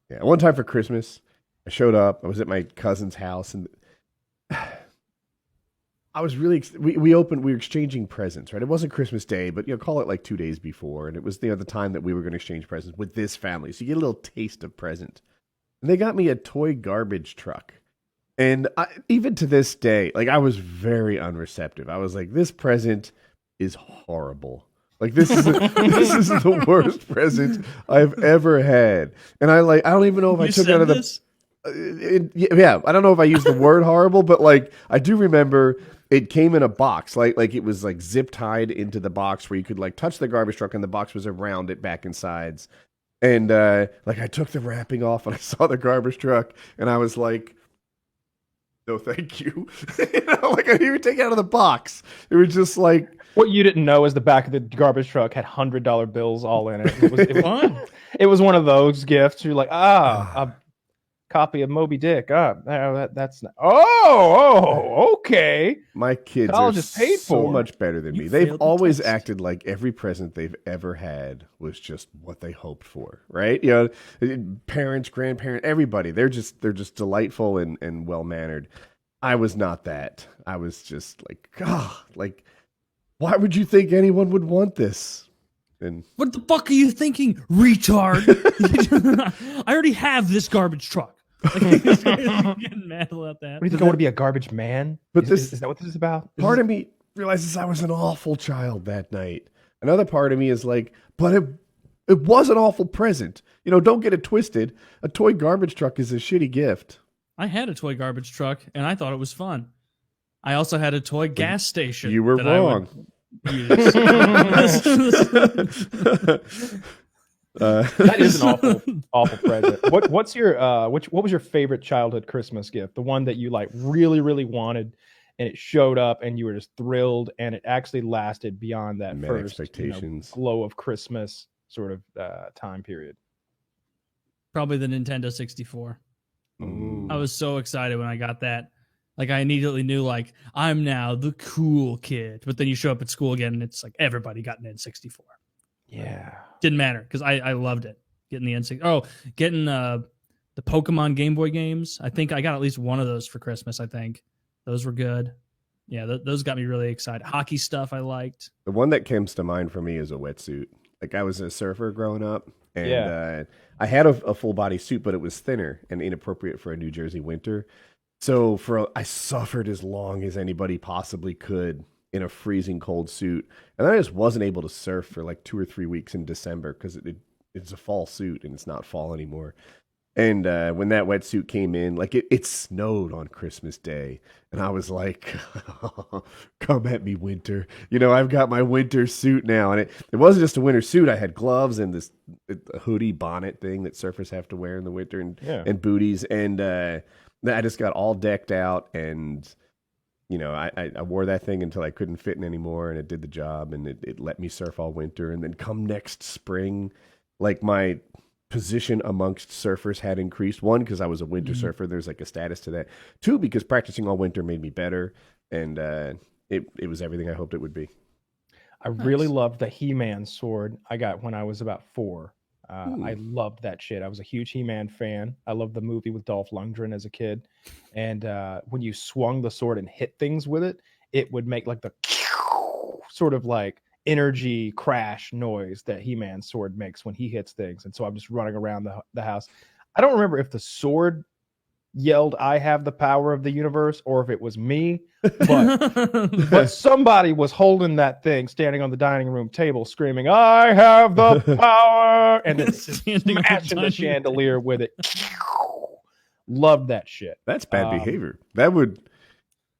Yeah, one time for Christmas, I showed up. I was at my cousin's house, and I was really we were exchanging presents, right? It wasn't Christmas Day, but call it like 2 days before, and it was the time that we were going to exchange presents with this family. So you get a little taste of present. And they got me a toy garbage truck. And even to this day, like I was very unreceptive. I was like, "This present is horrible. Like this is the worst present I've ever had." And I don't even know if I You took it said out of the this? yeah, I don't know if I used the word horrible, but like I do remember it came in a box, like it was like zip tied into the box where you could like touch the garbage truck and the box was around it back and sides. And like I took the wrapping off and I saw the garbage truck and I was like, no, thank you. Like I didn't even take it out of the box. It was just like What you didn't know is the back of the garbage truck had $100 bills all in it. It was one of those gifts. You're like, a copy of Moby Dick. That's not. Okay. my kids College are is paid so for. much better than me. You They've failed the always test. acted like every present they've ever had was just what they hoped for, right? Parents, grandparents, everybody. They're just delightful and well mannered. I was not that. I was just like, God, like, why would you think anyone would want this? And What the fuck are you thinking, retard? I already have this garbage truck. Like, he's getting mad about that. What do you think? I want to be a garbage man? But Is that what this is about? part of me realizes I was an awful child that night. Another part of me is like, but it was an awful present. Don't get it twisted. A toy garbage truck is a shitty gift. I had a toy garbage truck, and I thought it was fun. I also had a toy gas station. You were that I would wrong. use. That is an awful present. What was your favorite childhood Christmas gift? The one that you like really, really wanted, and it showed up, and you were just thrilled, and it actually lasted beyond that Met first expectations. glow of Christmas sort of time period. Probably the Nintendo 64. Ooh. I was so excited when I got that. Like, I immediately knew, like, I'm now the cool kid. But then you show up at school again, and it's like everybody got an N64. Yeah. Didn't matter, because I loved it. Getting the N64. Oh, getting the Pokemon Game Boy games. I think I got at least one of those for Christmas, I think. Those were good. Yeah, those got me really excited. Hockey stuff I liked. The one that comes to mind for me is a wetsuit. Like I was a surfer growing up, and I had a full body suit, but it was thinner and inappropriate for a New Jersey winter. So I suffered as long as anybody possibly could in a freezing cold suit, and I just wasn't able to surf for like 2 or 3 weeks in December because it's a fall suit and it's not fall anymore. And when that wetsuit came in, like it snowed on Christmas Day, and I was like, "Come at me, winter! I've got my winter suit now." And it wasn't just a winter suit; I had gloves and this hoodie bonnet thing that surfers have to wear in the winter, and booties. And I just got all decked out, and I wore that thing until I couldn't fit in anymore, and it did the job, and it let me surf all winter. And then come next spring, like my position amongst surfers had increased. One, because I was a winter surfer. There's like a status to that. Two, because practicing all winter made me better, and it was everything I hoped it would be. I really loved the He-Man sword I got when I was about 4. I loved that shit. I was a huge He-Man fan. I loved the movie with Dolph Lundgren as a kid. And when you swung the sword and hit things with it, it would make like the sort of like energy crash noise that He-Man's sword makes when he hits things. And so I'm just running around the house. I don't remember if the sword yelled, "I have the power of the universe," or if it was me, but somebody was holding that thing, standing on the dining room table, screaming, "I have the power," and then smashing the chandelier with it. Loved that shit. That's bad behavior. That's what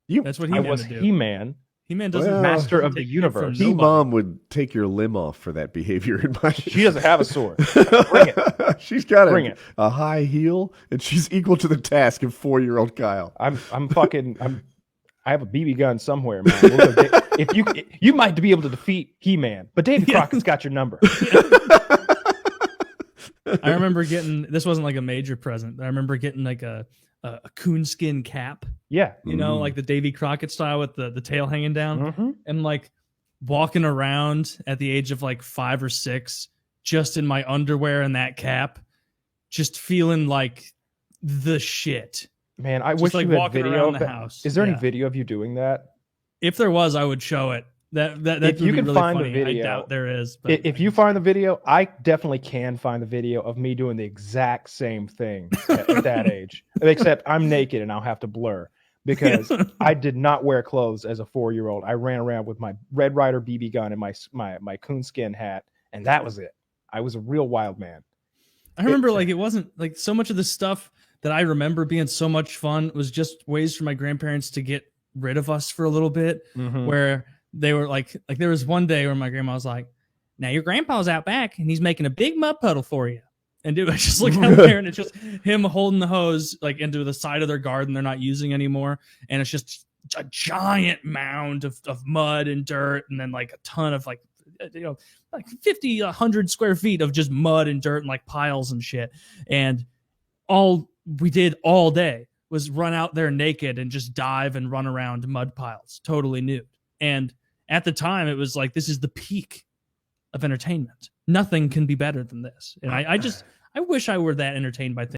He-Man I was would do. He-Man. He-Man doesn't Master of the take shit universe. from nobody. Mom would take your limb off for that behavior in my She doesn't have a sword. Bring it. She's got Bring it. a high heel, and she's equal to the task of 4-year-old Kyle. I have a BB gun somewhere, man. We'll go if you might be able to defeat He-Man, but Davy Crockett's got your number. I remember getting, this wasn't like a major present, but I remember getting like a coonskin cap, Yeah. like the Davy Crockett style with the tail hanging down, Mm-hmm. and like walking around at the age of like 5 or 6, just in my underwear and that cap, just feeling like the shit. Man, I Just wish like you had walking video around of the that. house. Is there Yeah. any video of you doing that? If there was, I would show it. That If you would be can really find the funny. video- I doubt there is. But If you find the video, I definitely can find the video of me doing the exact same thing at that age. Except I'm naked and I'll have to blur because I did not wear clothes as a 4-year-old. I ran around with my Red Ryder BB gun and my coonskin hat, and that was it. I was a real wild man. I remember like it wasn't like so much of the stuff that I remember being so much fun was just ways for my grandparents to get rid of us for a little bit, where they were like there was one day where my grandma was like, now your grandpa's out back and he's making a big mud puddle for you. And dude, I just look out there and it's just him holding the hose like into the side of their garden they're not using anymore. And it's just a giant mound of mud and dirt. And then like a ton of like 50, 100 square feet of just mud and dirt and like piles and shit. And all we did all day was run out there naked and just dive and run around mud piles, totally nude. And at the time, it was like, this is the peak of entertainment. Nothing can be better than this. And I wish I were that entertained by things